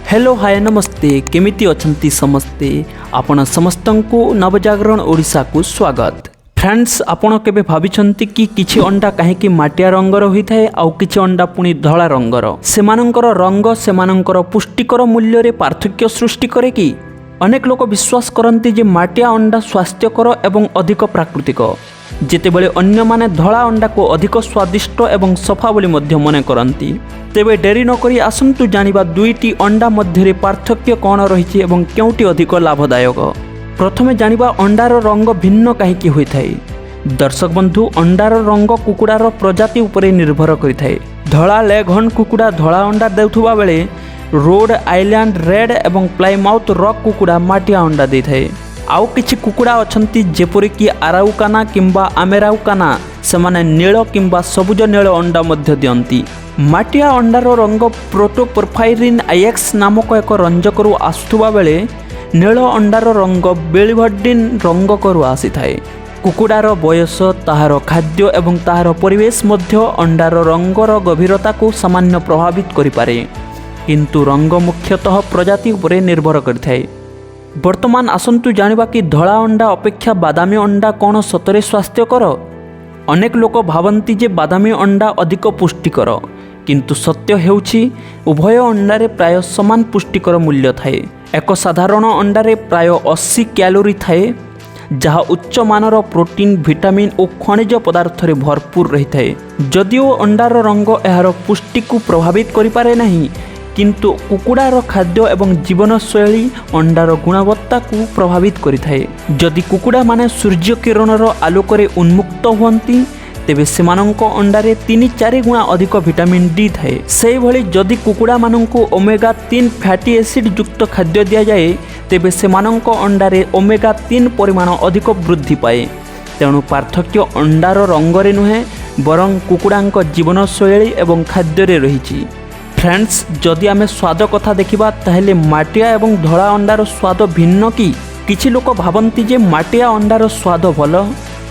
Hello hi नमस्ते केमिति अछंती समस्ते आपण समस्तंकु नवजागरण ओडिशा को स्वागत। फ्रेंड्स आपण केबे भाबिछंती कि किछि अंडा काहेकि माटिया रंगर होइथाय आउ किछि अंडा पुनी धळा रंगर सेमानंकर रंग सेमानंकर पुष्टिकर मूल्य रे पार्थक्य सृष्टि करे कि? अनेक लोक विश्वास करती जे माटिया अंडा स्वास्थ्यकर एवं अधिक प्राकृतिक जेतेबेले अन्य माने धळा अंडा को अधिक स्वादिष्ट एवं सफा बोली मध्य मने करंती। तेबे डेरी नकरी आसंतु जानिबा दुईटी अंडा मध्य पार्थक्य कौन रही एवं केउटी अधिक लाभदायक। प्रथमे जानिबा अंडार रंग भिन्न कहीं होइथाय। दर्शक बंधु अंडार रंग कुकुड़ार प्रजाति उपरे निर्भर करिथाय। धळा लेघन कुकुड़ा धळा अंडा देउथुबा बेले रोड आइलैंड रेड एवं प्लाईमाउथ रॉक कुकुड़ा माटिया अंडा देइथाय। आउ किछि कुकुड़ा अछंती जेपरि कि आराउकाना किंबा आमेराउकाना सेमाने नील किंबा सबुज नील अंडा मध्य दियंती। माटिया अंडार रंग प्रोटोपोरफायरिन आईएक्स नामक एक रंजकरू आसुथुबा बेले नील अंडार रंग बिलिवर्डिन रंगकरू आसीथाय। कुकुड़ार बयस ताहार खाद्य एवं ताहार परिवेश मध्य अंडार रंगर गभीरता को सामान्य प्रभावित करिपारे, किंतु रंग मुख्यतः प्रजाति उपरे निर्भर करिथाय। वर्तमान आसंतु जानिबा कि धळा अंडा अपेक्षा बादामी अंडा कौन सतरे स्वास्थ्यकर? अनेक लोक भावंती जे बादामी अंडा अधिक पुष्टिकर, किंतु सत्य हेउछि उभय अंडारे प्राय समान पुष्टिकर मूल्य थाए। एक साधारण अंडारे प्राय 80 कैलोरी थाए, जहाँ उच्च मानर प्रोटीन विटामिन और खनिज पदार्थ रे भरपूर रही थाए। जदिओ अंडार रंग एहार पुष्टि को प्रभावित करि पारे नहीं, किंतु कुकुड़ार खाद्य एवं जीवनशैली अंडार गुणवत्ता को प्रभावित करिथाय। जदि कुकुड़ा माने सूर्य किरणर आलोकरे उन्मुक्त हुअन्ति तेबे सेमानंक अंडारे 3-4 गुणा अधिक विटामिन डी थाए। सेहि भली जदि कुकुड़ा मानंकु ओमेगा 3 फैटी एसिड युक्त खाद्य दिया जाए तेबे सेमानंक अंडारे ओमेगा 3 परिमाण अधिक वृद्धि पाए। तेणु पार्थक्य अंडार रंगरे नुहे बरं कुकुड़ांक जीवनशैली एवं खाद्य रही। फ्रेंड्स, जदि आमे स्वाद कथा देखिबा ताहेले माटिया एवं धळा अंडार स्वाद भिन्न कि? किछि लोक भावंती जे माटिया अंडार स्वाद भल,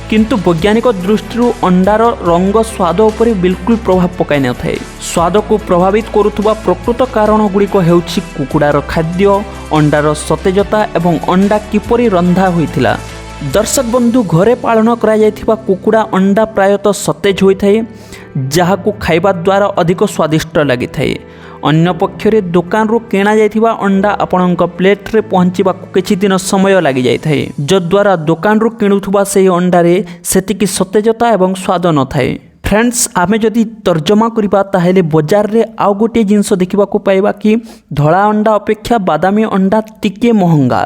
किंतु वैज्ञानिक दृष्टि अंडार रंग स्वाद उपरे बिल्कुल प्रभाव पकाई न थाए। स्वाद को प्रभावित करुथुबा प्रकृत कारण गुड़िक हेउछि कुकुड़ार खाद्य, अंडार सतेजता एवं अंडा किपरि रंधा होइथिला। दर्शक बंधु, घरे पालन करा जायथिबा कुकुड़ा अंडा प्रायतः सतेज होइथाए, जहाकू खाइबा द्वारा अधिक स्वादिष्ट लगी थाए। अन्य पक्षरे दुकान रू किणा जायथिबा अंडा आपणक प्लेट रे पहुँचवा किछि दिन समय लगी जायथाए, जद्वारा दुकान रू किणुथुबा सेही अंडारे सेतिकी सतेजता एवं स्वाद न थाए। फ्रेंड्स, आमे जदि तर्जमा करिबा ताहेले बाजार रे आउ गोटे जिंस देखिबा को पाइबा कि धळा अंडा अपेक्षा बादामी अंडा टिके महंगा।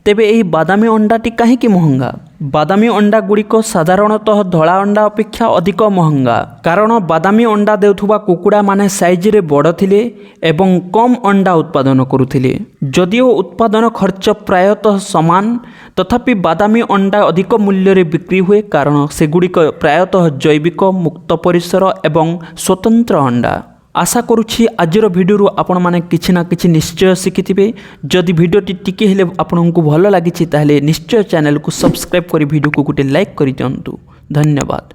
तेबे एही बादामी अंडाटी काहेकि महंगा? बादामी अंडा गुड़िक साधारणतः धळा अंडा अपेक्षा अधिक महंगा, कारण बादामी अंडा देउथुबा कुकुड़ा माने साइज रे बड़ थिले एवं कम अंडा उत्पादन करुथिले। जदिओ उत्पादन खर्च प्रायतः समान, तथापि बादामी अंडा अधिक मूल्य रे बिक्री हुए, कारण सेगुड़िक प्रायतः जैविक, मुक्त परिसर एवं स्वतंत्र अंडा। आशा करुछि आजर भिडियो आपण माने किछि ना किछि निश्चय शिखिथिबे। जदि भिडियोटी टिके हेले आपनकु भल लागिछि ताहेले निश्चय चैनल को सब्सक्राइब करी भिडियो को गोटे लाइक करि दियंतु। धन्यवाद।